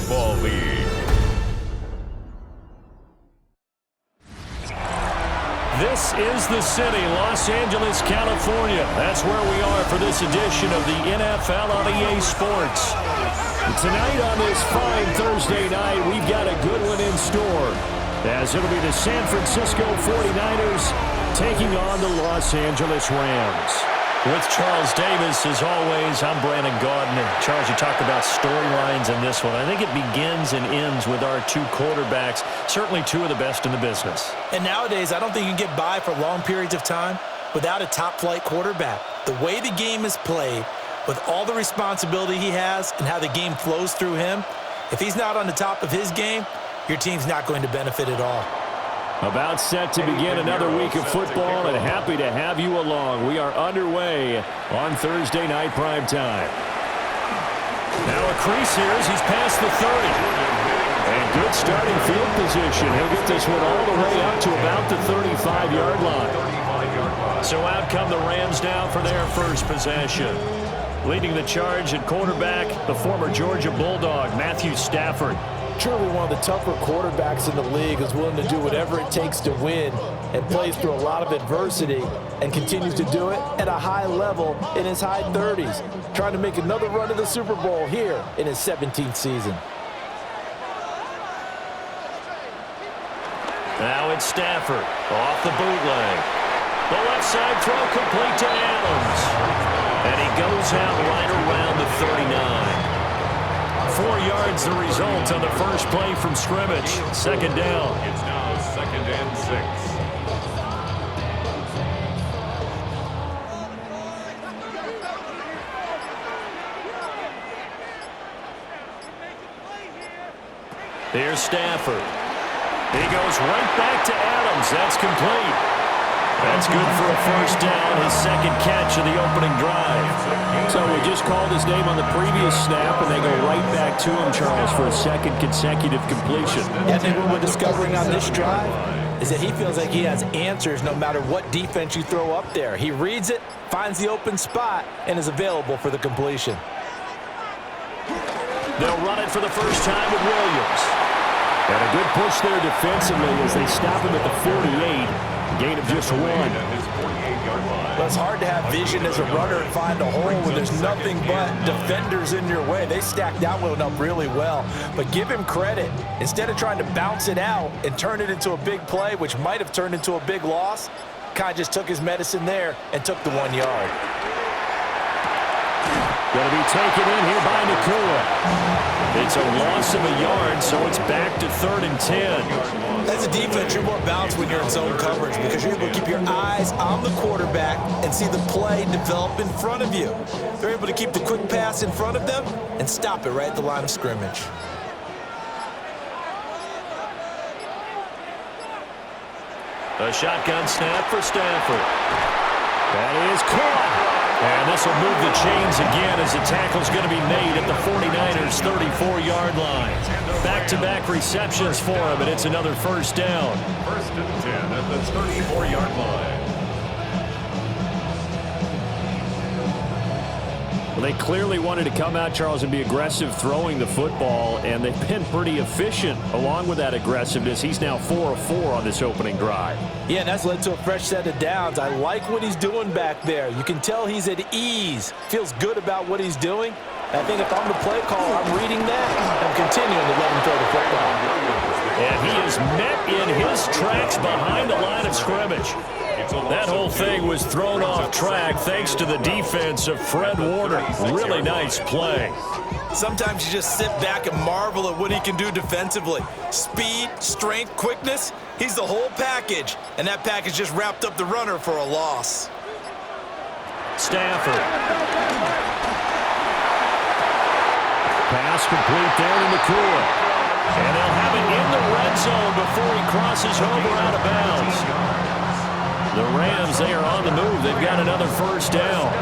Football League. This is the city, Los Angeles, California. That's where we are for this edition of the NFL on EA Sports. Tonight on this fine Thursday night, we've got a good one in store, as it'll be the San Francisco 49ers taking on the Los Angeles Rams. With Charles Davis, as always, I'm Brandon Gaudin. Charles, you talked about storylines in this one. I think it begins and ends with our two quarterbacks, certainly two of the best in the business. And nowadays, I don't think you can get by for long periods of time without a top-flight quarterback. The way the game is played, with all the responsibility he has and how the game flows through him, if he's not on the top of his game, your team's not going to benefit at all. About set to begin another week of football, and happy to have you along. We are underway on Thursday night primetime. Now a crease here as he's past the 30. And good starting field position. He'll get this one all the way up to about the 35-yard line. So out come the Rams now for their first possession. Leading the charge at quarterback, the former Georgia Bulldog, Matthew Stafford. Truly one of the tougher quarterbacks in the league, is willing to do whatever it takes to win and plays through a lot of adversity and continues to do it at a high level in his high 30s, trying to make another run to the Super Bowl here in his 17th season. Now it's Stafford off the bootleg. The left side throw complete to Adams. And he goes out right around the 39. 4 yards the result on the first play from scrimmage. Second down. It's now 2nd and 6. Here's Stafford. He goes right back to Adams. That's complete. That's good for a first down, his second catch of the opening drive. So we just called his name on the previous snap, and they go right back to him, Charles, for a second consecutive completion. Yeah, I think what we're discovering on this drive is that he feels like he has answers no matter what defense you throw up there. He reads it, finds the open spot, and is available for the completion. They'll run it for the first time with Williams. And a good push there defensively as they stop him at the 48. Gain of just 1. Well, it's hard to have vision as a runner and find a hole when there's nothing but defenders in your way. They stacked that one up really well. But give him credit. Instead of trying to bounce it out and turn it into a big play, which might have turned into a big loss, kind of just took his medicine there and took the 1 yard. Going to be taken in here by Nakua. It's a loss of a yard, so it's back to 3rd and 10. As a defense, you're more balanced when you're in zone coverage because you're able to keep your eyes on the quarterback and see the play develop in front of you. They're able to keep the quick pass in front of them and stop it right at the line of scrimmage. A shotgun snap for Stafford. That is caught. And this will move the chains again as the tackle's going to be made at the 49ers' 34-yard line. Back-to-back receptions for him, and it's another first down. 1st and 10 at the 34-yard line. Well, they clearly wanted to come out, Charles, and be aggressive throwing the football, and they've been pretty efficient along with that aggressiveness. He's now 4 of 4 on this opening drive. Yeah, and that's led to a fresh set of downs. I like what he's doing back there. You can tell he's at ease, feels good about what he's doing. I think if I'm the play caller, I'm reading that, and I'm continuing to let him throw the football. And he is met in his tracks behind the line of scrimmage. That whole thing was thrown off track thanks to the defense of Fred Warner. Really nice play. Sometimes you just sit back and marvel at what he can do defensively. Speed, strength, quickness, he's the whole package. And that package just wrapped up the runner for a loss. Stafford. Pass complete down in Nakua. And they'll have it in the red zone before he crosses over out of bounds. The Rams, they are on the move. They've got another first down.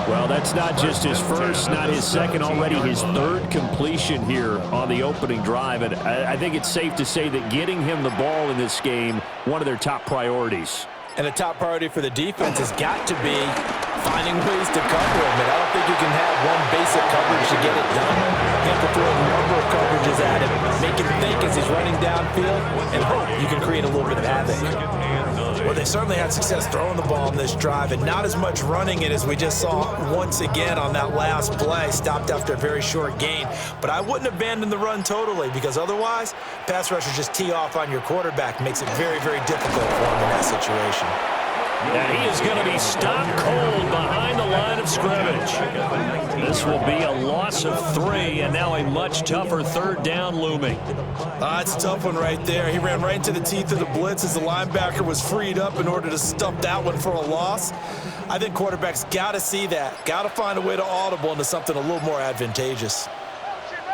Well, that's not just his first, not his second, already his 3rd completion here on the opening drive. And I think it's safe to say that getting him the ball in this game, one of their top priorities. And the top priority for the defense has got to be finding ways to cover him, and I don't think you can have one basic coverage to get it done. You have to throw a number of coverages at him, make him think as he's running downfield, and hope you can create a little bit of havoc. Well, they certainly had success throwing the ball in this drive, and not as much running it as we just saw once again on that last play, stopped after a very short gain. But I wouldn't abandon the run totally, because otherwise, pass rushers just tee off on your quarterback. Makes it very, very difficult for him in that situation. And he is going to be stopped cold behind the line of scrimmage. This will be a loss of 3, and now a much tougher third down looming. It's a tough one right there. He ran right into the teeth of the blitz as the linebacker was freed up in order to stuff that one for a loss. I think quarterbacks got to see that. Got to find a way to audible into something a little more advantageous.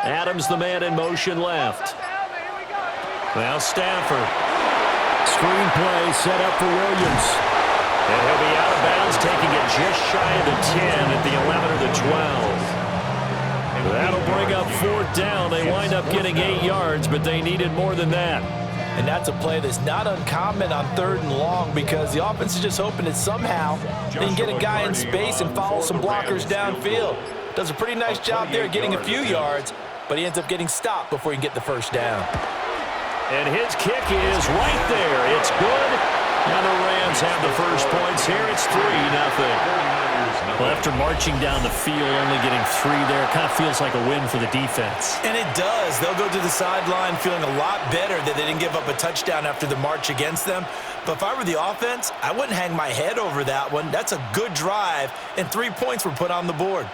Adams, the man in motion left. Now Stafford. Screen play set up for Williams. And he'll be out of bounds, taking it just shy of the 10 at the 11 or the 12. That'll bring up 4th down. They wind up getting 8 yards, but they needed more than that. And that's a play that's not uncommon on 3rd and long, because the offense is just hoping that somehow they can get a guy in space and follow some blockers downfield. Does a pretty nice job there getting a few yards, but he ends up getting stopped before he can get the 1st down. And his kick is right there. It's good. And the Rams have the first points here. It's 3-0. Well, after marching down the field, only getting 3 there, it kind of feels like a win for the defense. And it does. They'll go to the sideline feeling a lot better that they didn't give up a touchdown after the march against them. But if I were the offense, I wouldn't hang my head over that one. That's a good drive, and 3 points were put on the board.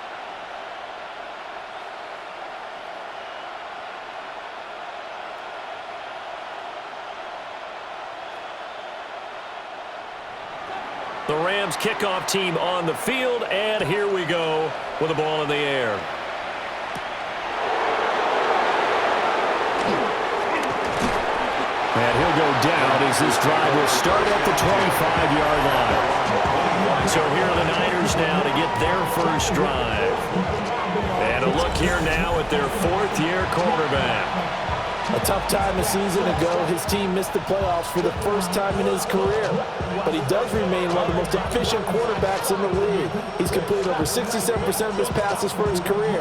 The Rams kickoff team on the field, and here we go with the ball in the air. And he'll go down as this drive will start at the 25-yard line. So here are the Niners now to get their first drive. And a look here now at their 4th-year quarterback. A tough time a season ago, his team missed the playoffs for the first time in his career. But he does remain one of the most efficient quarterbacks in the league. He's completed over 67% of his passes for his career.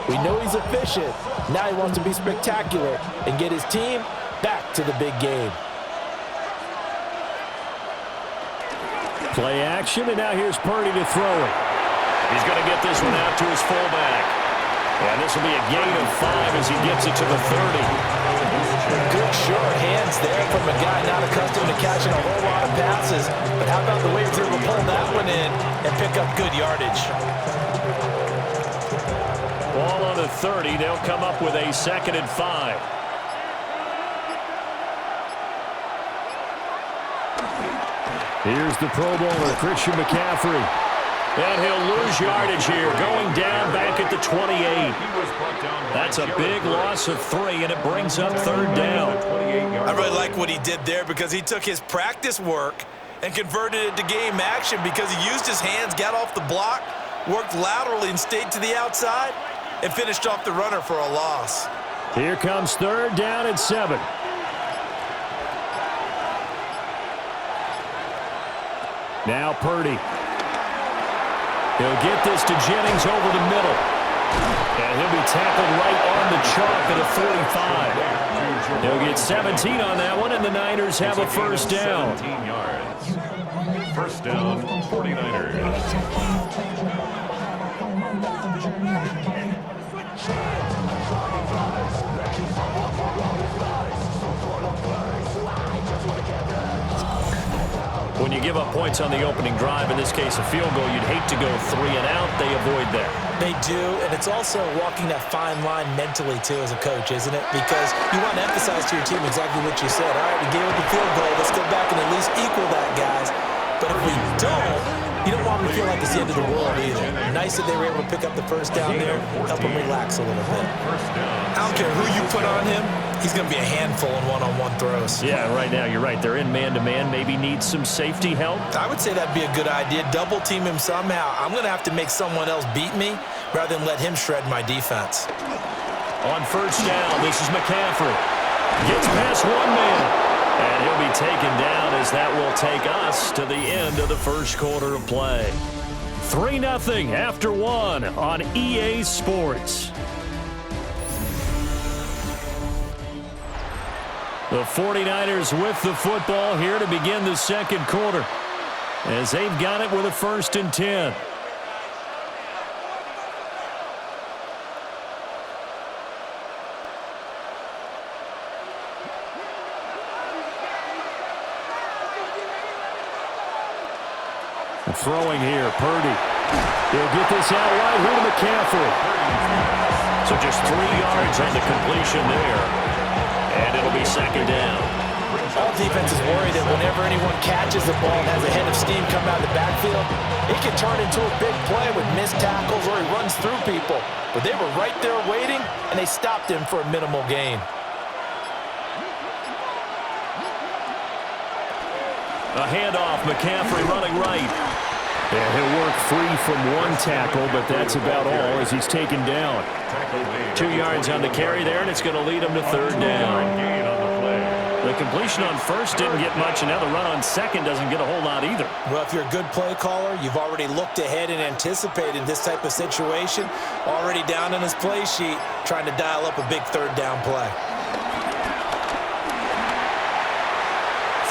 We know he's efficient. Now he wants to be spectacular and get his team back to the big game. Play action, and now here's Purdy to throw it. He's going to get this one out to his fullback. And this will be a gain of 5 as he gets it to the 30. Good sure hands there from a guy not accustomed to catching a whole lot of passes. But how about the way he's able to pull that one in and pick up good yardage? Ball on the 30. They'll come up with a 2nd and 5. Here's the Pro Bowler, Christian McCaffrey. And he'll lose yardage here, going down back at the 28. That's a big loss of 3, and it brings up 3rd down. I really like what he did there, because he took his practice work and converted it to game action, because he used his hands, got off the block, worked laterally and stayed to the outside, and finished off the runner for a loss. Here comes 3rd down and 7. Now Purdy. He'll get this to Jennings over the middle. And he'll be tackled right on the chalk at a 45. He'll get 17 on that one, and the Niners have a 1st down. 17 yards. 1st down, 49ers. When you give up points on the opening drive, in this case a field goal, you'd hate to go 3 and out. They avoid that. They do, and it's also walking that fine line mentally, too, as a coach, isn't it? Because you want to emphasize to your team exactly what you said. All right, we gave up the field goal. Let's go back and at least equal that, guys. But if we don't, you don't want them to feel like it's the end of the world either. Nice that they were able to pick up the 1st down there, help them relax a little bit. I don't care who you put on him. He's going to be a handful in one-on-one throws. Yeah, right now, you're right. They're in man-to-man. Maybe needs some safety help. I would say that'd be a good idea. Double team him somehow. I'm going to have to make someone else beat me rather than let him shred my defense. On 1st down, this is McCaffrey. Gets past one man. And he'll be taken down as that will take us to the end of the 1st quarter of play. 3-0 after 1 on EA Sports. The 49ers with the football here to begin the second quarter, as they've got it with a 1st and 10. Throwing here, Purdy. He'll get this out wide here to McCaffrey. So just 3 yards on the completion there. And it'll be 2nd down. All defense is worried that whenever anyone catches the ball and has a head of steam come out of the backfield, it can turn into a big play with missed tackles or he runs through people. But they were right there waiting, and they stopped him for a minimal gain. A handoff, McCaffrey running right. And he'll work free from 1 tackle, but that's about all as he's taken down. 2 yards on the carry there, and it's going to lead him to 3rd down. The completion on 1st didn't get much, and now the run on 2nd doesn't get a whole lot either. Well, if you're a good play caller, you've already looked ahead and anticipated this type of situation. Already down on his play sheet, trying to dial up a big 3rd down play.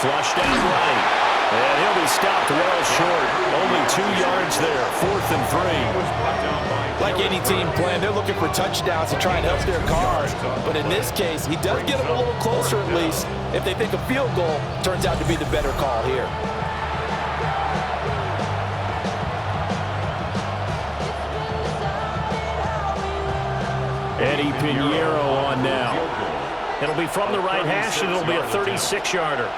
Flushed out right. And he'll be stopped well short. Only 2 yards there. 4th and 3. Like any team plan, they're looking for touchdowns to try and help their cause. But in this case, he does get them a little closer at least. If they think a field goal turns out to be the better call here. Eddie Pinheiro on now. It'll be from the right hash, and it'll be a 36-yarder.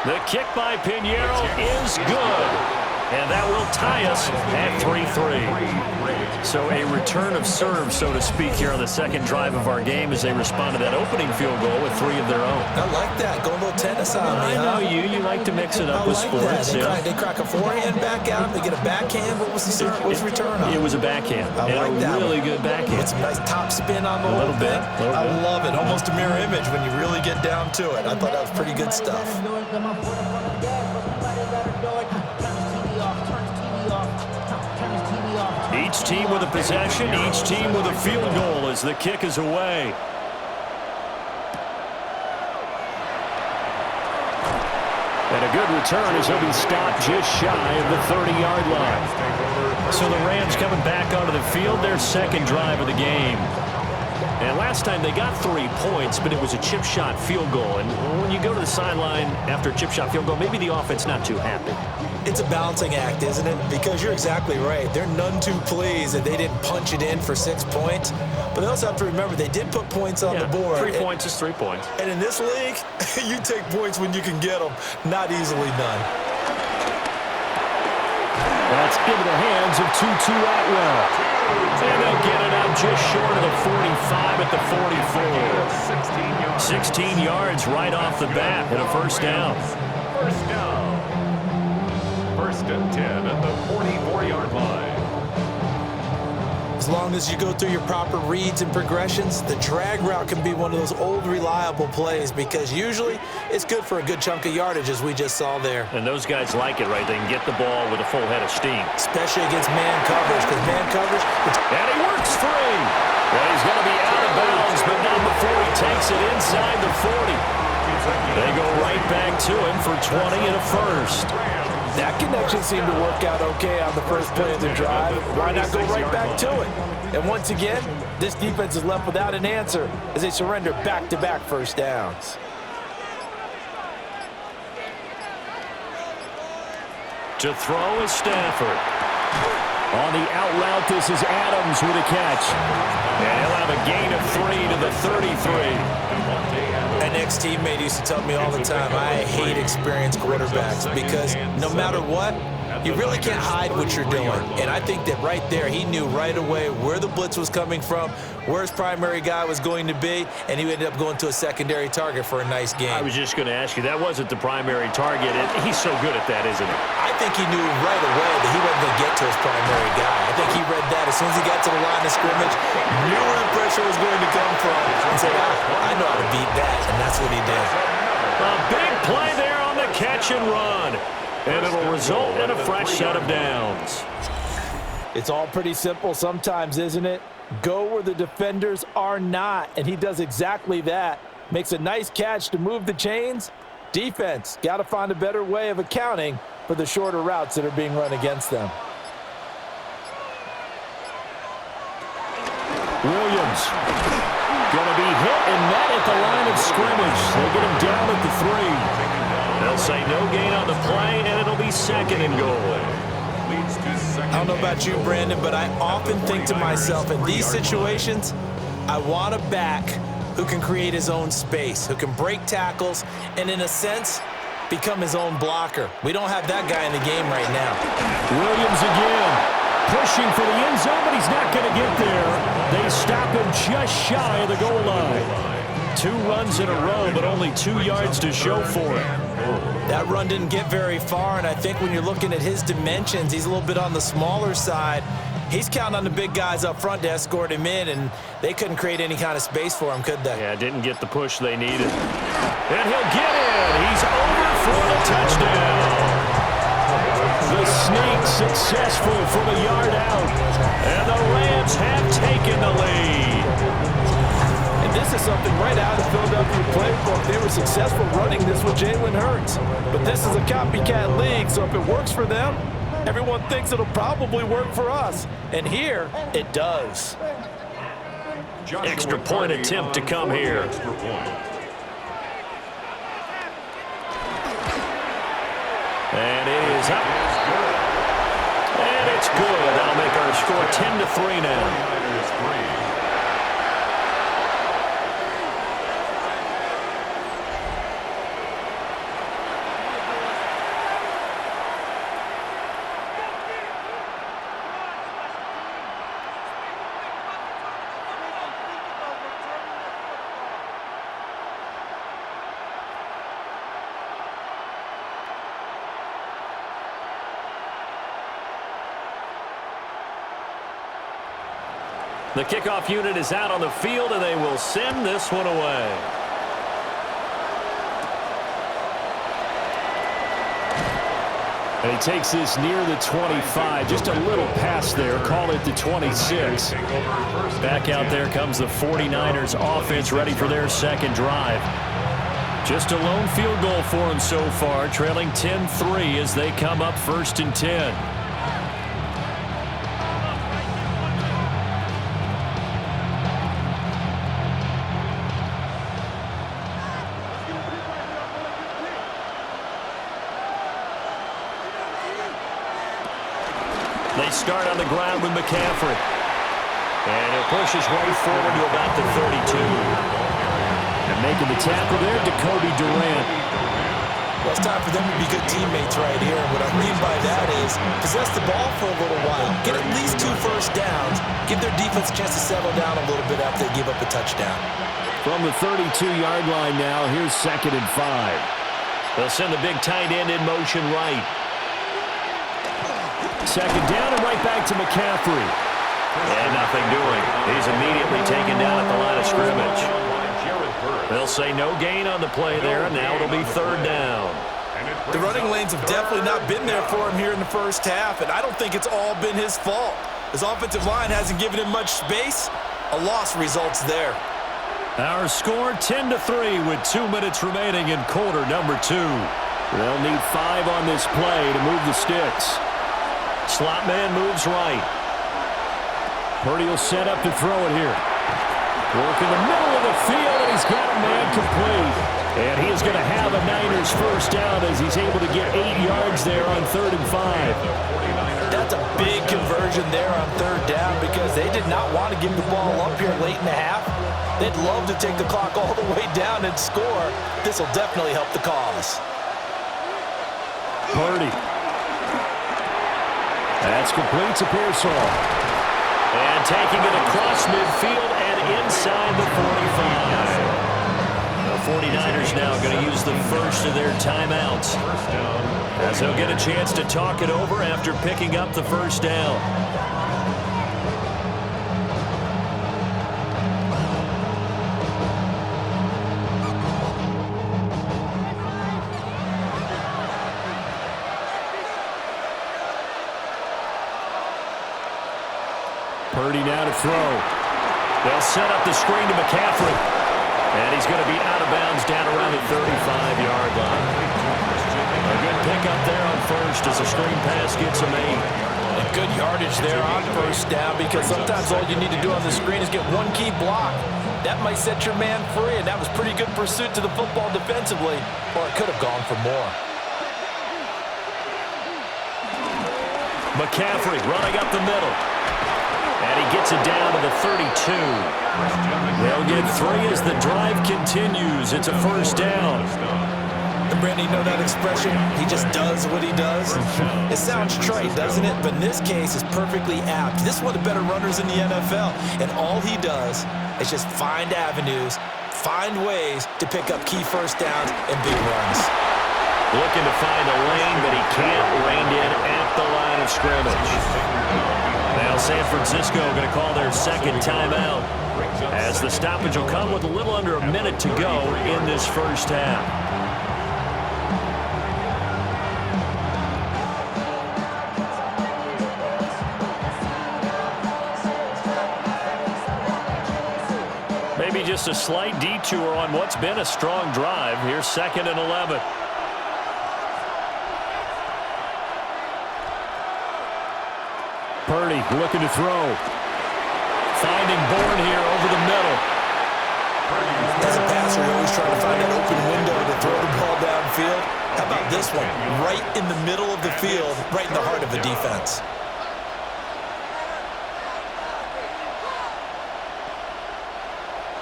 The kick by Pinheiro is good. And that will tie us at 3-3. So a return of serve, so to speak, here on the second drive of our game as they respond to that opening field goal with 3 of their own. I like that. Go a little tennis on me, I know you. You like to mix it up with sports. They crack a forehand back out. They get a backhand. What was the serve? What was the return on? It was a backhand. I like that. Really good backhand. With some nice top spin on the whole thing. I love it. Almost a mirror image when you really get down to it. I thought that was pretty good stuff. Each team with a possession, each team with a field goal as the kick is away. And a good return as he'll be stopped just shy of the 30-yard line. So the Rams coming back onto the field, their second drive of the game. And last time they got 3 points, but it was a chip shot field goal. And when you go to the sideline after a chip shot field goal, maybe the offense not too happy. It's a balancing act, isn't it? Because you're exactly right. They're none too pleased that they didn't punch it in for 6 points. But they also have to remember they did put points on the board. 3 points is 3 points. And in this league, you take points when you can get them. Not easily done. That's into the hands of Tutu Atwell. And they'll get it out just short of the 45 at the 44. 16 yards right off the bat and a 1st down. 1st down. 1st and 10 at the 44-yard line. As long as you go through your proper reads and progressions, the drag route can be one of those old reliable plays because usually it's good for a good chunk of yardage as we just saw there. And those guys like it, right? They can get the ball with a full head of steam. Especially against man coverage because man coverage... And he works free. Well, he's going to be out of bounds, but not before he takes it inside the 40. They go right back to him for 20 and a 1st. That connection seemed to work out okay on the first play of the drive. Why not go right back to it? And once again, this defense is left without an answer as they surrender back-to-back 1st downs. To throw is Stafford. On the out route, this is Adams with a catch. And he'll have a gain of 3 to the 33. An ex-teammate used to tell me all the time, I hate experienced quarterbacks because no matter what, you really can't hide what you're doing. And I think that right there, he knew right away where the blitz was coming from, where his primary guy was going to be, and he ended up going to a secondary target for a nice game. I was just going to ask you, that wasn't the primary target. He's so good at that, isn't he? I think he knew right away that he wasn't going to get to his primary guy. I think he read that as soon as he got to the line of scrimmage, knew where the pressure was going to come from, and said, I know how to beat that, and that's what he did. A big play there on the catch and run. And it'll result in a fresh set of downs. It's all pretty simple sometimes, isn't it? Go where the defenders are not, and he does exactly that. Makes a nice catch to move the chains. Defense, got to find a better way of accounting for the shorter routes that are being run against them. Williams going to be hit and met at the line of scrimmage. They'll get him down at the 3. They'll say no gain on the play, and it'll be 2nd and goal. I don't know about you, Brandon, but I often think to myself, in these situations, I want a back who can create his own space, who can break tackles, and in a sense, become his own blocker. We don't have that guy in the game right now. Williams again, pushing for the end zone, but he's not going to get there. They stop him just shy of the goal line. 2 runs in a row, but only 2 yards to show for it. That run didn't get very far, and I think when you're looking at his dimensions, he's a little bit on the smaller side. He's counting on the big guys up front to escort him in, and they couldn't create any kind of space for him, could they? Yeah, didn't get the push they needed. And he'll get in. He's over for the touchdown. The sneak successful from a yard out, and the Rams have taken the lead. And this is something right out of Philadelphia playbook. They were successful running this with Jalen Hurts. But this is a copycat league, so if it works for them, everyone thinks it'll probably work for us. And here, it does. Extra point attempt to come here. And it is up. And it's good. That'll make our score 10-3 now. The kickoff unit is out on the field, and they will send this one away. And he takes this near the 25. Just a little pass there. Call it the 26. Back out there comes the 49ers offense ready for their second drive. Just a lone field goal for them so far, trailing 10-3 as they come up 1st and 10. They start on the ground with McCaffrey. And he'll push his way forward to about the 32. And making the tackle there, Jacoby Durant. Well, it's time for them to be good teammates right here. And what I mean by that is possess the ball for a little while. Get at least 2 first downs. Give their defense a chance to settle down a little bit after they give up a touchdown. From the 32-yard line now, here's 2nd and 5. They'll send the big tight end in motion right. 2nd down and right back to McCaffrey. And nothing doing. He's immediately taken down at the line of scrimmage. They'll say no gain on the play there, and now it'll be 3rd down. The running lanes have definitely not been there for him here in the first half, and I don't think it's all been his fault. His offensive line hasn't given him much space. A loss results there. Our score 10-3 with 2 minutes remaining in quarter number 2. They'll need 5 on this play to move the sticks. Slot man moves right. Purdy will set up to throw it here. Work in the middle of the field, and he's got a man complete. And he is going to have a Niners first down as he's able to get 8 yards there on 3rd and 5. That's a big conversion there on 3rd down because they did not want to give the ball up here late in the half. They'd love to take the clock all the way down and score. This will definitely help the cause. Purdy. That's complete to Pearsall. And taking it across midfield and inside the 45. The 49ers now going to use the first of their timeouts, as they'll get a chance to talk it over after picking up the first down. Purdy now to throw. They'll set up the screen to McCaffrey. And he's going to be out of bounds down around the 35-yard line. A good pickup there on first as the screen pass gets him 8. And good yardage there on first down, because sometimes all you need to do on the screen is get one key block. That might set your man free, and that was pretty good pursuit to the football defensively, or it could have gone for more. McCaffrey running up the middle. And he gets it down to the 32. They'll get 3 as the drive continues. It's a first down. And Brandon, you know that expression? He just does what he does. It sounds trite, doesn't it? But in this case, it's perfectly apt. This is one of the better runners in the NFL. And all he does is just find avenues, find ways to pick up key first downs and big runs. Looking to find a lane, but he can't. Reined in at the line of scrimmage. Now San Francisco going to call their second timeout, as the stoppage will come with a little under a minute to go in this first half. Maybe just a slight detour on what's been a strong drive. Here's 2nd and 11. Purdy looking to throw. Finding Bourne here over the middle. As a passer, you're always trying to find an open window to throw the ball downfield. How about this one? Right in the middle of the field, right in the heart of the defense.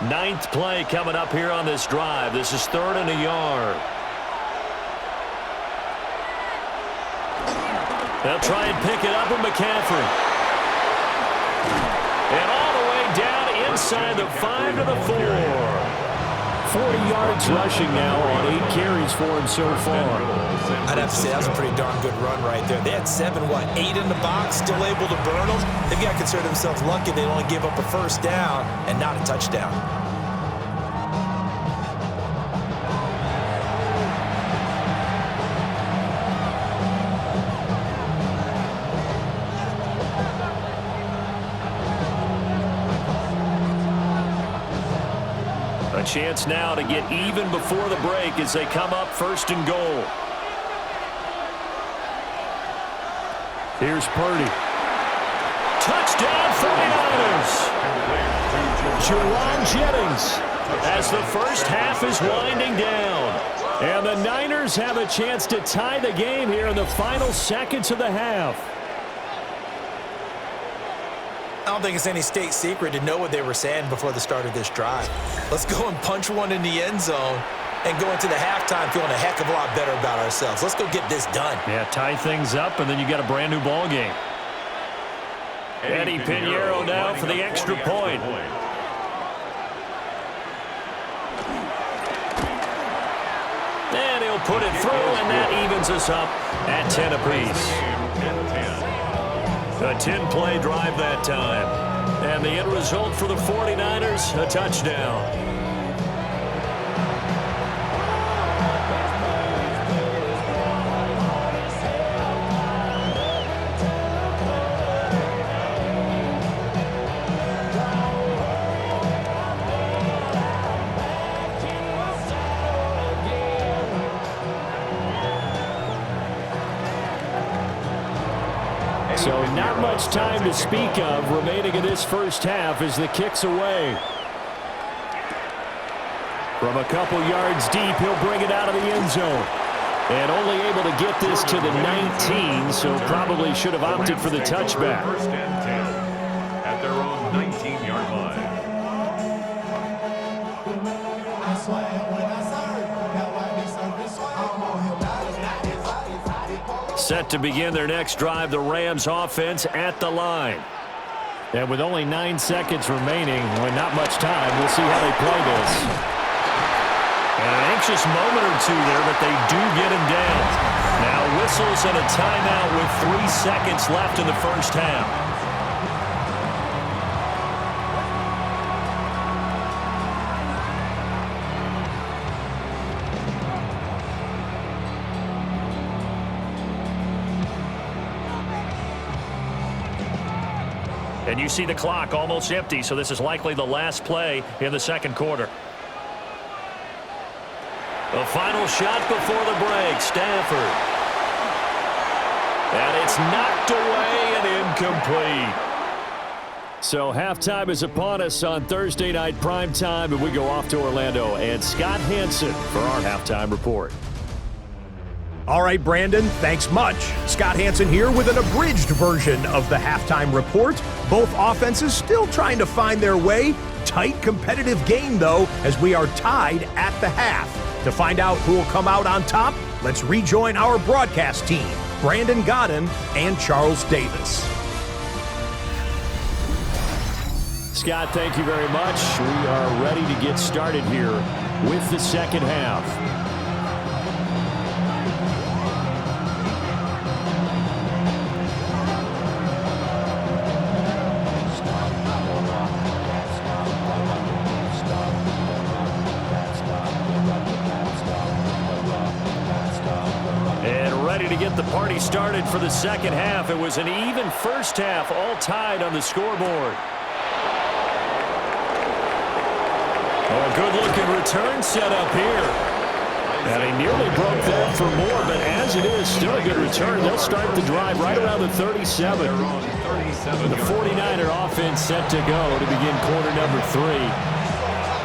Ninth play coming up here on this drive. This is 3rd and a yard. They'll try and pick it up with McCaffrey. And all the way down inside the 5 to the 4. 40 yards rushing now on 8 carries for him so far. I'd have to say that was a pretty darn good run right there. They had 8 in the box, still able to burn them. They've got to consider themselves lucky they only gave up a first down and not a touchdown. Chance now to get even before the break as they come up 1st and goal. Here's Purdy. Touchdown 49ers. Jawan Jennings as the first half is winding down. And the Niners have a chance to tie the game here in the final seconds of the half. I don't think it's any state secret to know what they were saying before the start of this drive. Let's go and punch one in the end zone and go into the halftime feeling a heck of a lot better about ourselves. Let's go get this done. Yeah, tie things up, and then you got a brand new ball game. Eddie Pinheiro now for the extra point. And he'll put it through, and that evens us up at 10 apiece. A 10-play drive that time. And the end result for the 49ers, a touchdown. So not much time to speak of remaining in this first half as the kick's away. From a couple yards deep, he'll bring it out of the end zone. And only able to get this to the 19, so probably should have opted for the touchback. 1st and 10 at their own 19-yard line. Set to begin their next drive, the Rams offense at the line. And with only 9 seconds remaining, with not much time, we'll see how they play this. And an anxious moment or two there, but they do get him down. Now whistles and a timeout with 3 seconds left in the first half. And you see the clock almost empty, so this is likely the last play in the second quarter. The final shot before the break, Stafford. And it's knocked away and incomplete. So halftime is upon us on Thursday night primetime, and we go off to Orlando and Scott Hansen for our halftime report. All right, Brandon, thanks much. Scott Hansen here with an abridged version of the halftime report. Both offenses still trying to find their way. Tight, competitive game, though, as we are tied at the half. To find out who will come out on top, let's rejoin our broadcast team, Brandon Godden and Charles Davis. Scott, thank you very much. We are ready to get started here with the second half. And ready to get the party started for the second half. It was an even first half, all tied on the scoreboard. Oh, good-looking return set up here. And he nearly broke that for more, but as it is, still a good return. They'll start the drive right around the 37. The 49er offense set to go to begin quarter number 3.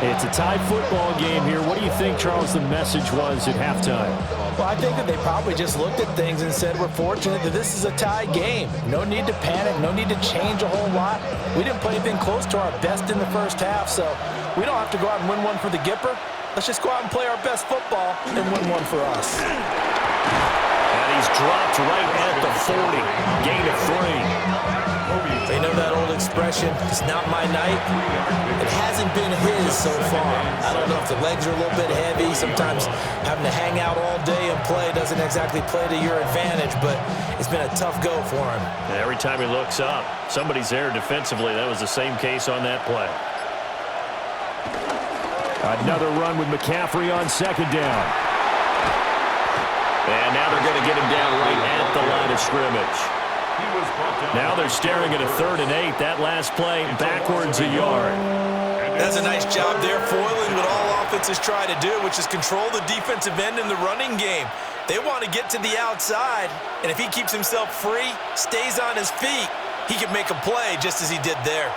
It's a tie football game here. What do you think, Charles, the message was at halftime? Well, I think that they probably just looked at things and said, we're fortunate that this is a tie game. No need to panic, no need to change a whole lot. We didn't play anything close to our best in the first half, so we don't have to go out and win one for the Gipper. Let's just go out and play our best football and win one for us. And he's dropped right at the 40. Gain of 3. They know that old expression, it's not my night. It hasn't been his so far. I don't know if the legs are a little bit heavy. Sometimes having to hang out all day and play doesn't exactly play to your advantage, but it's been a tough go for him. And every time he looks up, somebody's there defensively. That was the same case on that play. Another run with McCaffrey on second down. And now they're going to get him down right at the line of scrimmage. Now they're staring at a 3rd and 8. That last play backwards a yard. That's a nice job there, foiling what all offenses try to do, which is control the defensive end in the running game. They want to get to the outside, and if he keeps himself free, stays on his feet, he can make a play just as he did there.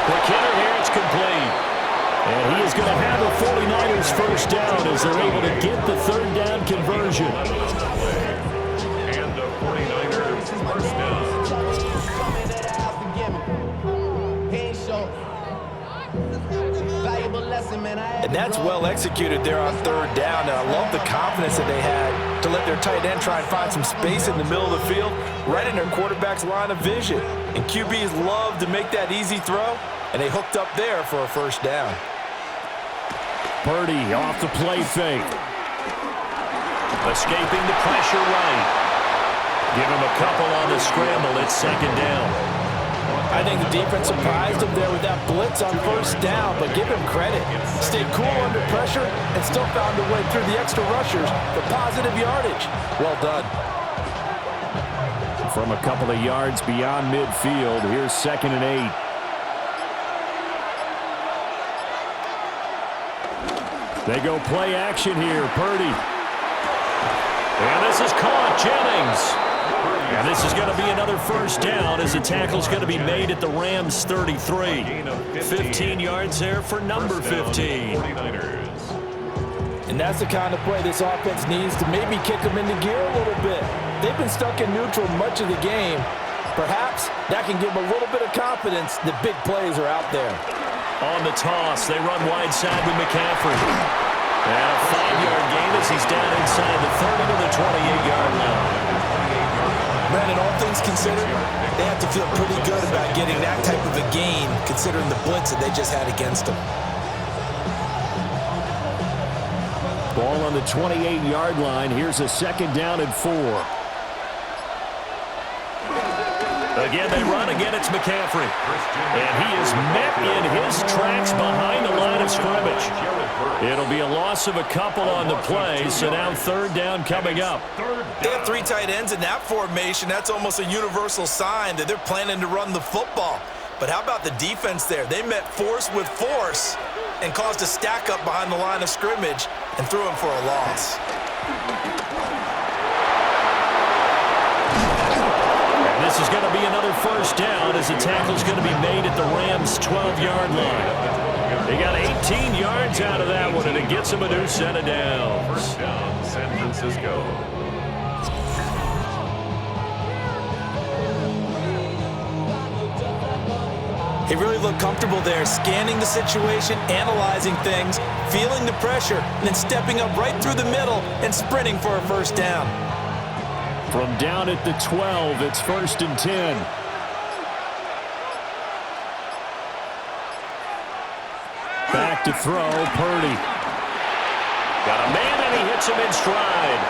Quick hitter here, it's complete. And he is going to have the 49ers first down as they're able to get the 3rd down conversion. And the 49ers first down. And that's well executed there on 3rd down, and I love the confidence that they had to let their tight end try and find some space in the middle of the field, right in their quarterback's line of vision. And QBs love to make that easy throw, and they hooked up there for a first down. Purdy off the play fake. Escaping the pressure right. Give him a couple on the scramble. It's second down. I think the defense surprised him there with that blitz on first down, but give him credit. Stayed cool under pressure and still found a way through the extra rushers for positive yardage. Well done. From a couple of yards beyond midfield, here's 2nd and 8. They go play action here. Purdy. And this is caught. Jennings. And this is going to be another first down as the tackle's going to be made at the Rams' 33. 15 yards there for number 15. And that's the kind of play this offense needs to maybe kick them into gear a little bit. They've been stuck in neutral much of the game. Perhaps that can give them a little bit of confidence that big plays are out there. On the toss, they run wide side with McCaffrey. And a 5-yard gain as he's down inside the 30 to the 28-yard line. Brandon, all things considered, they have to feel pretty good about getting that type of a gain, considering the blitz that they just had against them. Ball on the 28-yard line. Here's a 2nd down and 4. Again, they run. Again, it's McCaffrey. And he is met in his tracks behind the line of scrimmage. It'll be a loss of a couple on the play, so now third down coming up. They have three tight ends in that formation. That's almost a universal sign that they're planning to run the football. But how about the defense there? They met force with force and caused a stack up behind the line of scrimmage and threw him for a loss. And this is going to be another first down as the tackle's going to be made at the Rams' 12-yard line. They got 18 yards out of that one, and it gets them a new set of downs. First down, San Francisco. He really looked comfortable there, scanning the situation, analyzing things, feeling the pressure, and then stepping up right through the middle and sprinting for a first down. From down at the 12, it's 1st and 10. Back to throw, Purdy. Got a man, and he hits him in stride.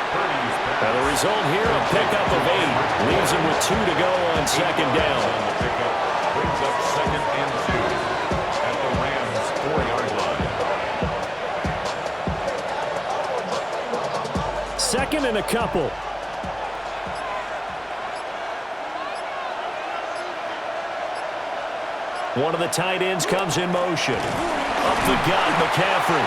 And the result here, a pickup of 8. Leaves him with 2 to go on second down. Brings up 2nd and 2 at the Rams' 4-yard line. Second and a couple. One of the tight ends comes in motion. Up the gut, McCaffrey.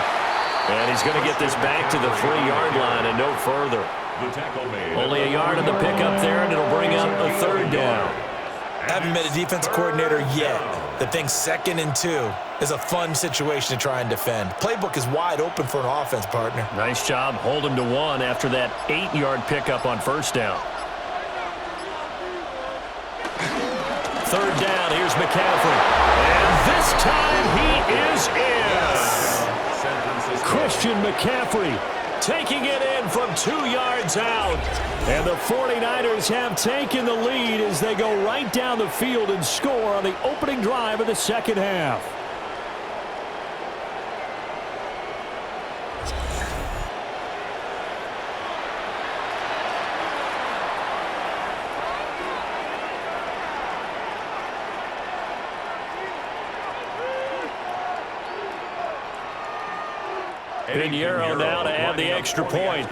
And he's going to get this back to the 3-yard line and no further. The tackle made. Only a yard on the pickup there, and it'll bring up a third down. I haven't met a defensive coordinator yet that thinks 2nd and 2 is a fun situation to try and defend. Playbook is wide open for an offense, partner. Nice job holding to 1 after that 8-yard pickup on first down. Third down, here's McCaffrey. And this time he is in. Christian McCaffrey taking it in from 2 yards out. And the 49ers have taken the lead as they go right down the field and score on the opening drive of the second half. Pinheiro now to add the extra point.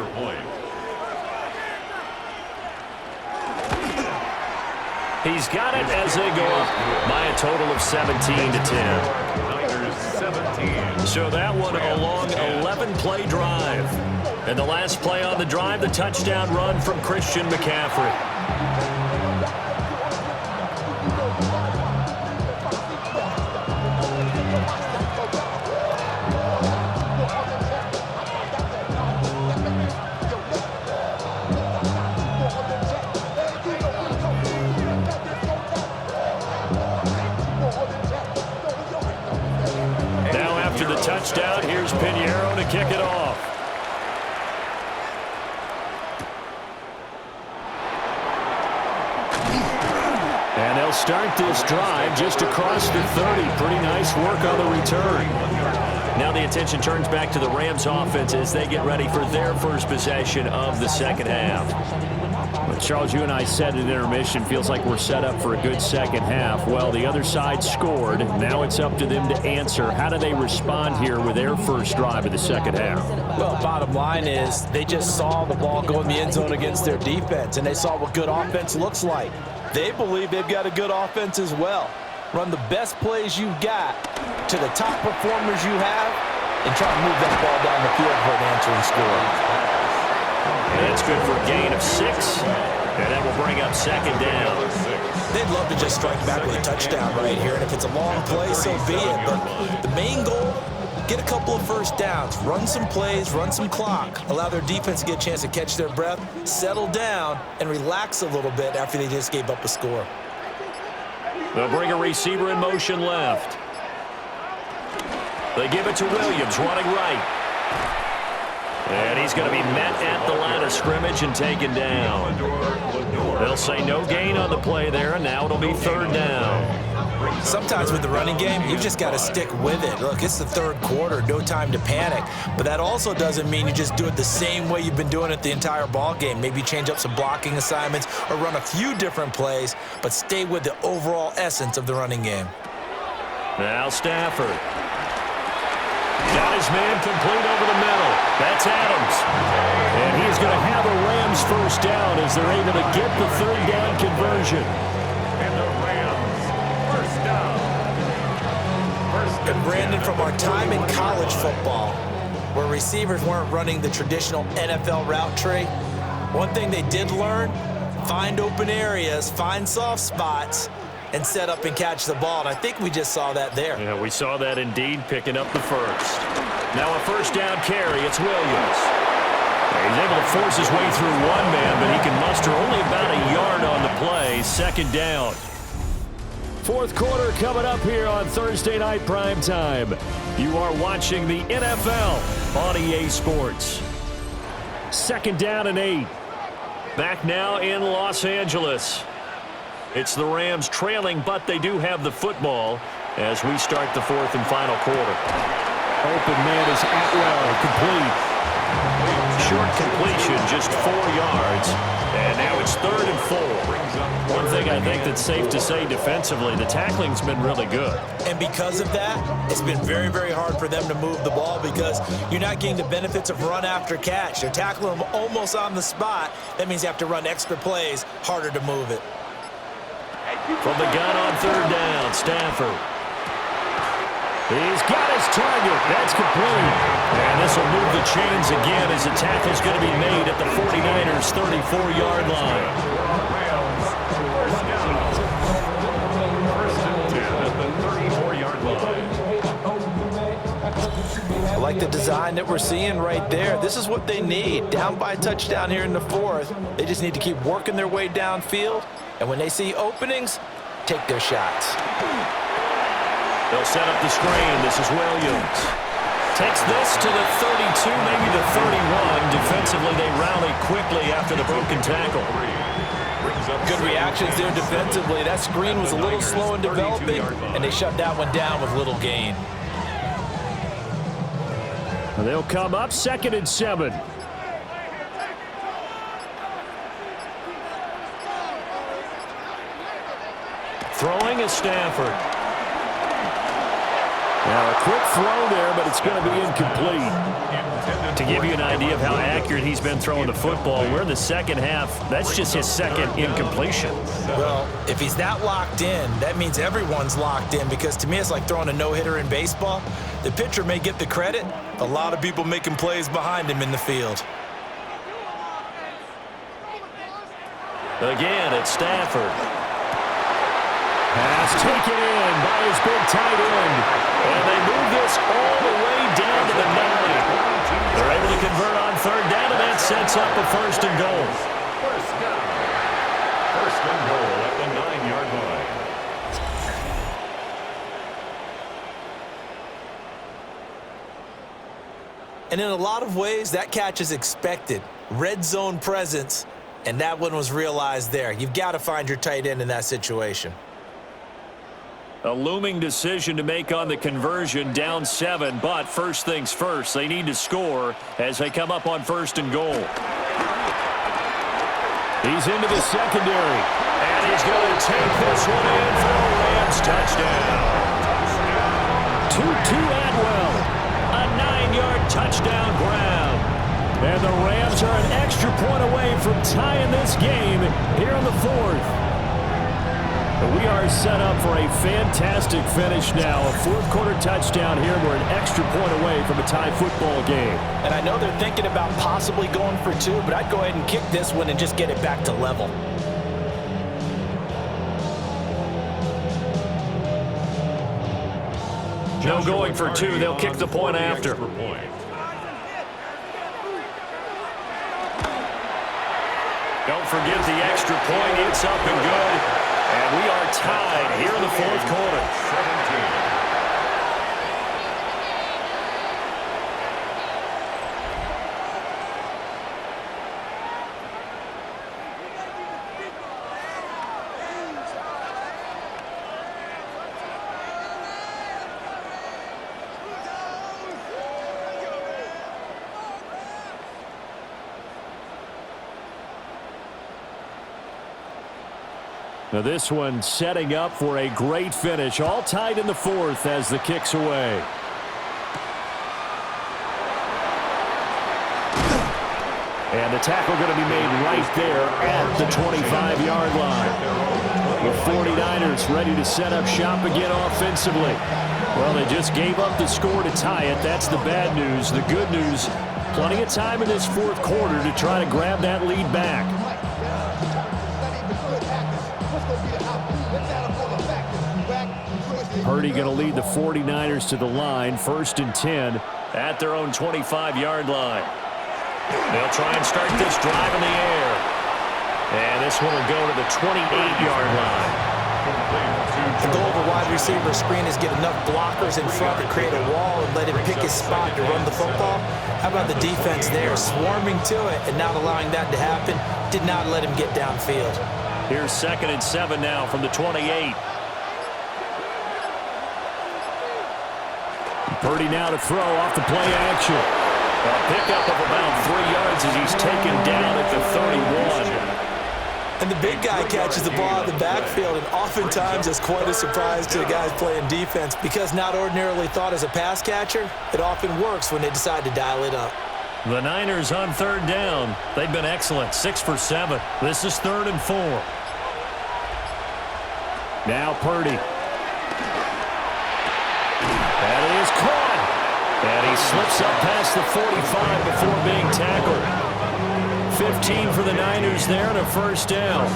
He's got it as they go up by a total of 17 to 10. So that one a long 11-play drive. And the last play on the drive, the touchdown run from Christian McCaffrey. Touchdown. Here's Pinheiro to kick it off. And they'll start this drive just across the 30. Pretty nice work on the return. Now the attention turns back to the Rams offense as they get ready for their first possession of the second half. But Charles, you and I said at intermission, feels like we're set up for a good second half. Well, the other side scored. Now it's up to them to answer. How do they respond here with their first drive of the second half? Well, bottom line is they just saw the ball go in the end zone against their defense, and they saw what good offense looks like. They believe they've got a good offense as well. Run the best plays you've got to the top performers you have and try to move that ball down the field for an answering score. And that's good for a gain of 6. And that will bring up second down. They'd love to just strike back with a touchdown right here. And if it's a long play, so be it. But the main goal, get a couple of first downs. Run some plays, run some clock. Allow their defense to get a chance to catch their breath, settle down, and relax a little bit after they just gave up a score. They'll bring a receiver in motion left. They give it to Williams, running right. And he's going to be met at the line of scrimmage and taken down. They'll say no gain on the play there, and now it'll be third down. Sometimes with the running game, you've just got to stick with it. Look, it's the third quarter, no time to panic. But that also doesn't mean you just do it the same way you've been doing it the entire ball game. Maybe change up some blocking assignments or run a few different plays, but stay with the overall essence of the running game. Now Stafford. Got his man complete over the middle. That's Adams. And he's going to have a Rams first down as they're able to get the third down conversion. And the Rams, first down. And Brandon, from our time in college football, where receivers weren't running the traditional NFL route tree, one thing they did learn, find open areas, find soft spots, and set up and catch the ball. And I think we just saw that there. Yeah, we saw that indeed, picking up the first. Now a first down carry. It's Williams. He's able to force his way through one man, but he can muster only about a yard on the play. Second down. Fourth quarter coming up here on Thursday Night Primetime. You are watching the NFL on EA Sports. Second down and 8. Back now in Los Angeles. It's the Rams trailing, but they do have the football as we start the fourth and final quarter. Open man is Atwell, complete. Short completion, just 4 yards. And now it's 3rd and 4. One thing I think that's safe to say defensively, the tackling's been really good. And because of that, it's been very, very hard for them to move the ball because you're not getting the benefits of run after catch. They're tackling them almost on the spot. That means you have to run extra plays, harder to move it. From the gun on third down, Stafford. He's got his target. That's complete. And this will move the chains again as the tackle's going to be made at the 49ers' 34-yard line. First and 10 at the 34-yard line. I like the design that we're seeing right there. This is what they need. Down by a touchdown here in the fourth. They just need to keep working their way downfield. And when they see openings, take their shots. They'll set up the screen. This is Williams. Takes this to the 32, maybe the 31. Defensively, they rally quickly after the broken tackle. Good reactions there defensively. That screen was a little slow in developing, and they shut that one down with little gain. They'll come up 2nd and 7. Throwing is Stafford. Now a quick throw there, but it's going to be incomplete. To give you an idea of how accurate he's been throwing the football, we're in the second half. That's just his second incompletion. Well, if he's that locked in, that means everyone's locked in because to me it's like throwing a no-hitter in baseball. The pitcher may get the credit. A lot of people making plays behind him in the field. Again, it's Stafford. Pass taken in by his big tight end. And they move this all the way down to the 9. They're able to convert on third down, and that sets up a 1st and goal. First down. 1st and goal at the 9-yard line. And in a lot of ways, that catch is expected. Red zone presence, and that one was realized there. You've got to find your tight end in that situation. A looming decision to make on the conversion, down 7, but first things first, they need to score as they come up on 1st and goal. He's into the secondary, and he's going to take this one in for a Rams touchdown. Tutu Atwell, a 9-yard touchdown grab. And the Rams are an extra point away from tying this game here in the fourth. We are set up for a fantastic finish now. A fourth-quarter touchdown here. We're an extra point away from a tie football game. And I know they're thinking about possibly going for 2, but I'd go ahead and kick this one and just get it back to level. No going for 2. They'll kick the point after. Don't forget the extra point. It's up and good. And we are tied here in the fourth quarter. 17. Now this one setting up for a great finish. All tied in the fourth as the kick's away. And the tackle going to be made right there at the 25-yard line. The 49ers ready to set up shop again offensively. Well, they just gave up the score to tie it. That's the bad news. The good news, plenty of time in this fourth quarter to try to grab that lead back. Purdy going to lead the 49ers to the line, 1st and 10 at their own 25-yard line. They'll try and start this drive in the air. And this one will go to the 28-yard line. The goal of a wide receiver screen is get enough blockers in front to create a wall and let him pick his spot to run the football. How about the defense there, swarming to it and not allowing that to happen? Did not let him get downfield. Here's 2nd and 7 now from the 28. Purdy now to throw off the play action. A pickup of about 3 yards as he's taken down at the 31. And the big guy catches the ball in the backfield, and oftentimes it's quite a surprise to the guys playing defense because not ordinarily thought as a pass catcher, it often works when they decide to dial it up. The Niners on 3rd down. They've been excellent, 6 for 7. This is 3rd and 4. Now Purdy. That is caught. And he slips up past the 45 before being tackled. 15 for the Niners there and a 1st down.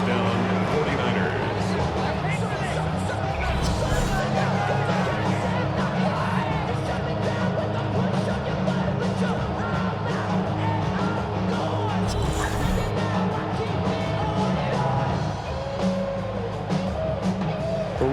49ers.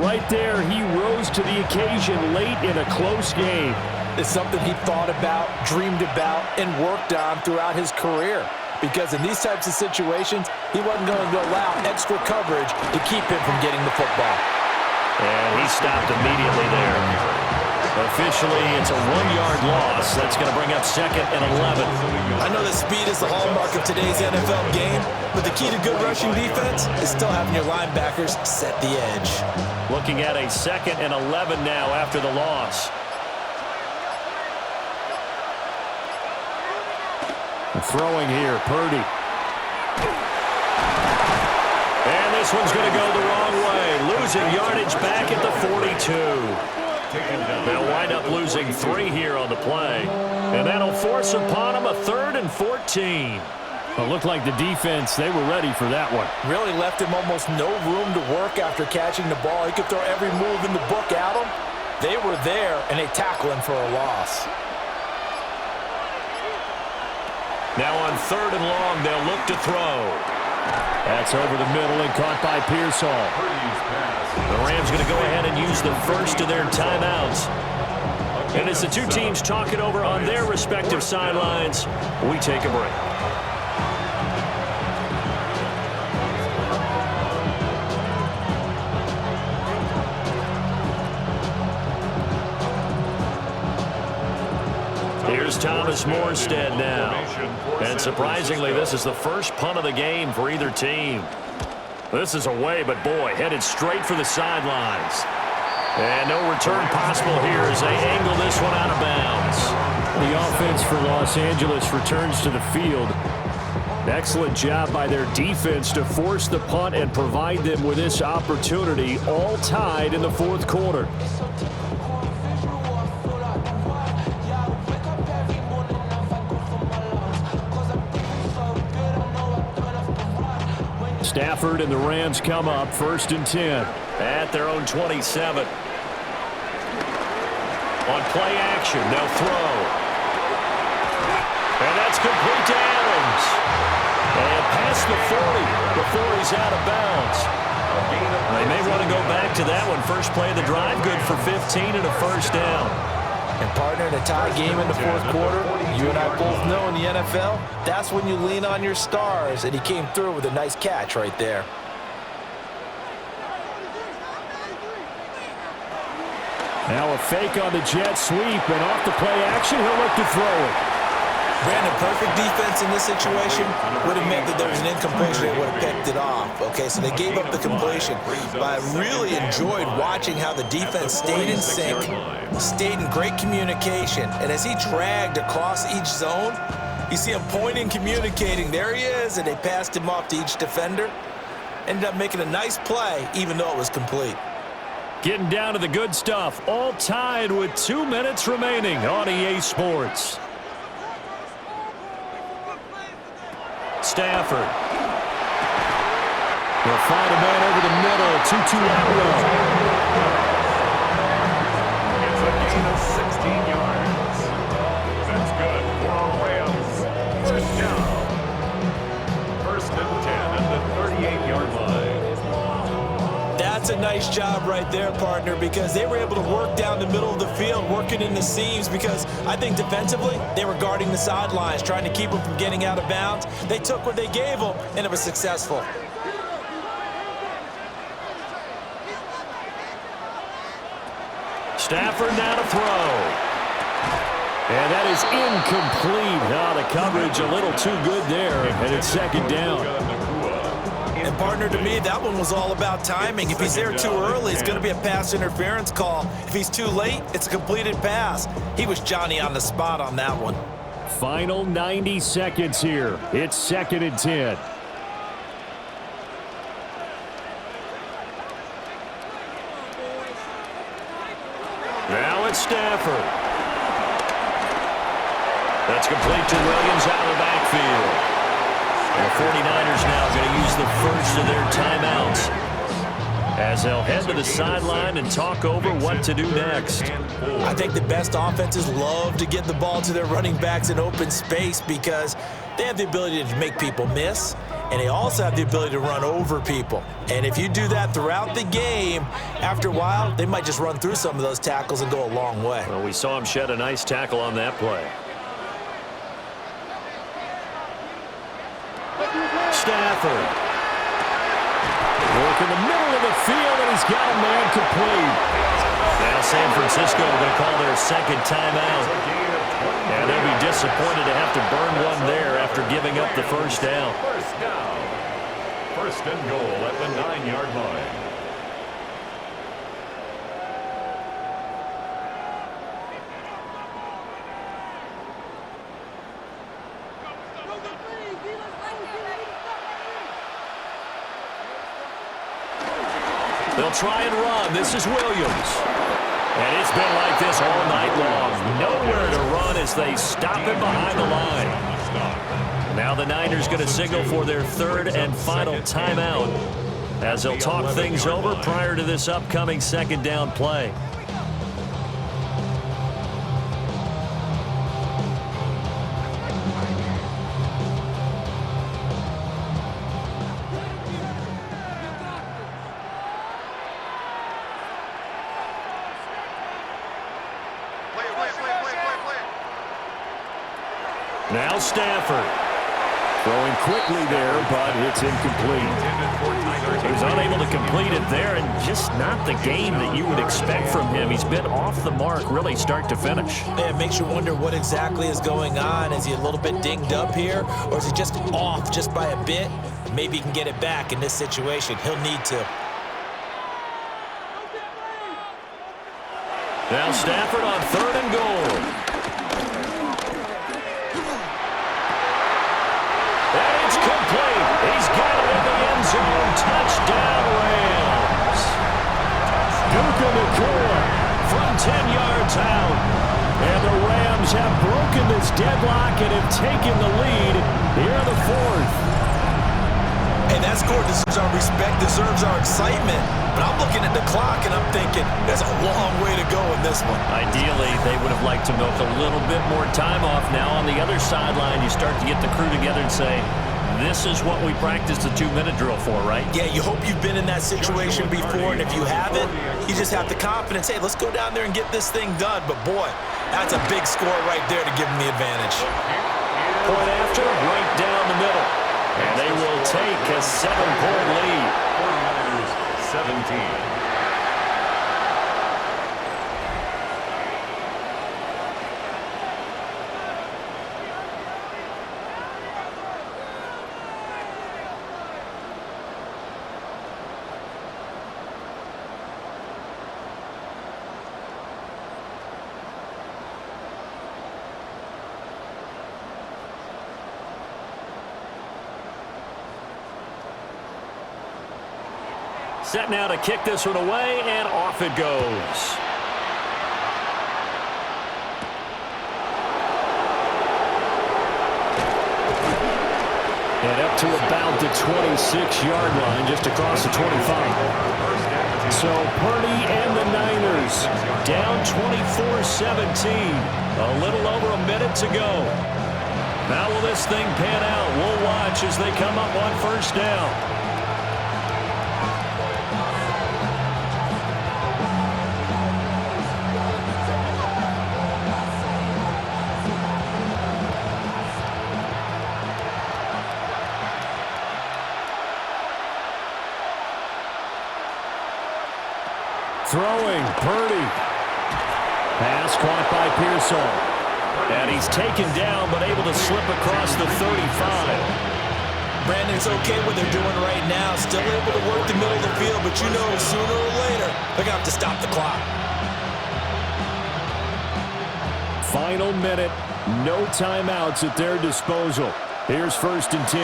Right there, he rose to the occasion late in a close game. It's something he thought about, dreamed about, and worked on throughout his career. Because in these types of situations, he wasn't going to allow extra coverage to keep him from getting the football. And he stopped immediately there. Officially, it's a 1-yard loss. That's going to bring up 2nd and 11. I know that speed is the hallmark of today's NFL game, but the key to good rushing defense is still having your linebackers set the edge. Looking at a 2nd and 11 now after the loss. Throwing here, Purdy. And this one's going to go the wrong way. Losing yardage back at the 42. They'll wind up losing 3 here on the play. And that'll force upon them a 3rd and 14. It looked like the defense, they were ready for that one. Really left him almost no room to work after catching the ball. He could throw every move in the book at him. They were there, and they tackle him for a loss. Now on 3rd and long, they'll look to throw. That's over the middle and caught by Pearsall. The Rams going to go ahead and use the first of their timeouts. And as the two teams talk it over on their respective sidelines, we take a break. Here's Thomas Morstead now. And surprisingly, this is the first punt of the game for either team. This is away, but boy, headed straight for the sidelines. And no return possible here as they angle this one out of bounds. The offense for Los Angeles returns to the field. Excellent job by their defense to force the punt and provide them with this opportunity, all tied in the 4th quarter. Stafford and the Rams come up 1st and 10 at their own 27. On play action, they'll throw. And that's complete to Adams. And past the 40 before he's out of bounds. They may want to go back to that one. First play of the drive, good for 15 and a 1st down. And partner, in a tie game in the 4th quarter, you and I both know in the NFL, that's when you lean on your stars, and he came through with a nice catch right there. Now a fake on the jet sweep, and off the play action, he'll look to throw it. Brandon, perfect defense in this situation would have meant that there was an incompletion that would have picked it off. Okay, so they gave up the completion. But I really enjoyed watching how the defense stayed in sync, stayed in great communication, and as he dragged across each zone, You see him pointing, communicating. There he is, and they passed him off to each defender. Ended up making a nice play, even though it was complete. Getting down to the good stuff. All tied with 2 minutes remaining on EA Sports. Stafford. They'll find a man over the middle. 2-2 out row. It's a gain of 16 yards. That's good for Rams. First down. First and 10 at the 38-yard line. That's a nice job right there, partner, because they were able to work down the middle of the field, working in the seams, because I think defensively they were guarding the sidelines, trying to keep them from getting out of bounds. They took what they gave them, and it was successful. Stafford now to throw. And that is incomplete. The coverage a little too good there, and it's second down. And partner, to me, that one was all about timing. If he's there too early, it's going to be a pass interference call. If he's too late, it's a completed pass. He was Johnny on the spot on that one. Final 90 seconds here. It's 2nd and 10. Now it's Stafford. That's complete to Williams out of the backfield. The 49ers now going to use the first of their timeouts as they'll head to the sideline and talk over what to do next. I think the best offenses love to get the ball to their running backs in open space because they have the ability to make people miss, and they also have the ability to run over people. And if you do that throughout the game, after a while, they might just run through some of those tackles and go a long way. Well, we saw him shed a nice tackle on that play. Stafford. Work in the middle of the field, and he's got a man complete. Now San Francisco going to call their second timeout. And they'll be disappointed to have to burn one there after giving up the first down. First down. First and goal at the 9-yard line. They'll try and run. This is Williams. And it's been like this all night long. Nowhere to run as they stop him behind the line. Now the Niners going to signal for their third and final timeout as they'll talk things over prior to this upcoming second down play. Now Stafford. Throwing quickly there, but it's incomplete. He was unable to complete it there, and just not the game that you would expect from him. He's been off the mark really start to finish. Yeah, it makes you wonder what exactly is going on. Is he a little bit dinged up here, or is he just off just by a bit? Maybe he can get it back in this situation. He'll need to. Now Stafford on third and goal. And it's complete. He's got it in the end zone. Touchdown, Rams. Duke Nakua from 10 yards out. And the Rams have broken this deadlock and have taken the lead here in the fourth. Hey, that score deserves our respect, deserves our excitement. But I'm looking at the clock, and I'm thinking there's a long way to go in this one. Ideally, they would have liked to milk a little bit more time off. Now on the other sideline, you start to get the crew together and say, this is what we practiced the 2-minute drill for, right? Yeah, you hope you've been in that situation before, and if you haven't, you just have the confidence, hey, let's go down there and get this thing done. But, boy, that's a big score right there to give them the advantage. Point after, right down the middle. And they will take a 7-point lead. 17. Set now to kick this one away, and off it goes. And up to about the 26-yard line, just across the 25. So Purdy and the Niners down 24-17. A little over a minute to go. How will this thing pan out? We'll watch as they come up on first down. Throwing, Purdy. Pass caught by Pearsall. And he's taken down, but able to slip across the 35. Brandon, it's okay what they're doing right now. Still able to work the middle of the field, but you know sooner or later, they're going to have to stop the clock. Final minute. No timeouts at their disposal. Here's 1st and 10.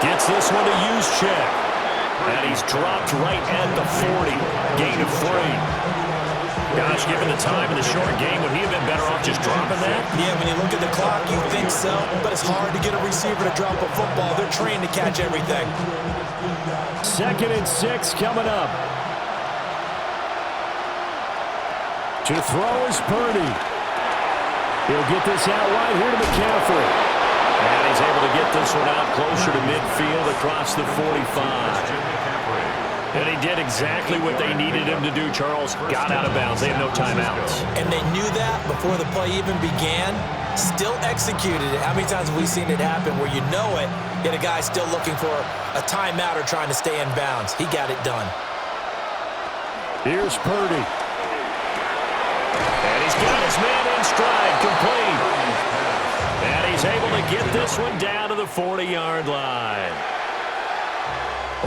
Gets this one to Juszczyk. And he's dropped right at the 40. Gain of 3. Gosh, given the time in the short game, would he have been better off just dropping that? Yeah, when you look at the clock, you think so. But it's hard to get a receiver to drop a football. They're trained to catch everything. 2nd and 6 coming up. To throw is Purdy. He'll get this out wide here to McCaffrey. And he's able to get this one out closer to midfield across the 45. And he did exactly what they needed him to do, Charles. Got out of bounds. They have no timeouts. And they knew that before the play even began. Still executed it. How many times have we seen it happen where you know it, yet a guy still looking for a timeout or trying to stay in bounds? He got it done. Here's Purdy. And he's got his man in stride, complete. And he's able to get this one down to the 40-yard line.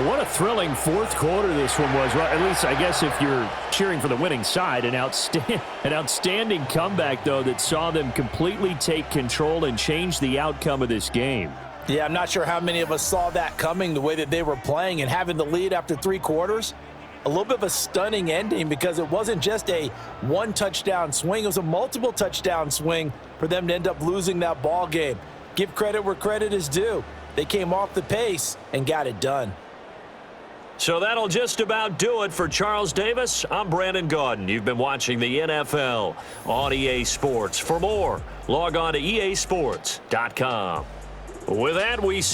What a thrilling fourth quarter this one was. Well, at least, I guess, if you're cheering for the winning side, an outstanding comeback, though, that saw them completely take control and change the outcome of this game. Yeah, I'm not sure how many of us saw that coming, the way that they were playing and having the lead after 3 quarters. A little bit of a stunning ending because it wasn't just a one-touchdown swing. It was a multiple touchdown swing for them to end up losing that ball game. Give credit where credit is due. They came off the pace and got it done. So that'll just about do it for Charles Davis. I'm Brandon Gaudin. You've been watching the NFL on EA Sports. For more, log on to easports.com. With that, we say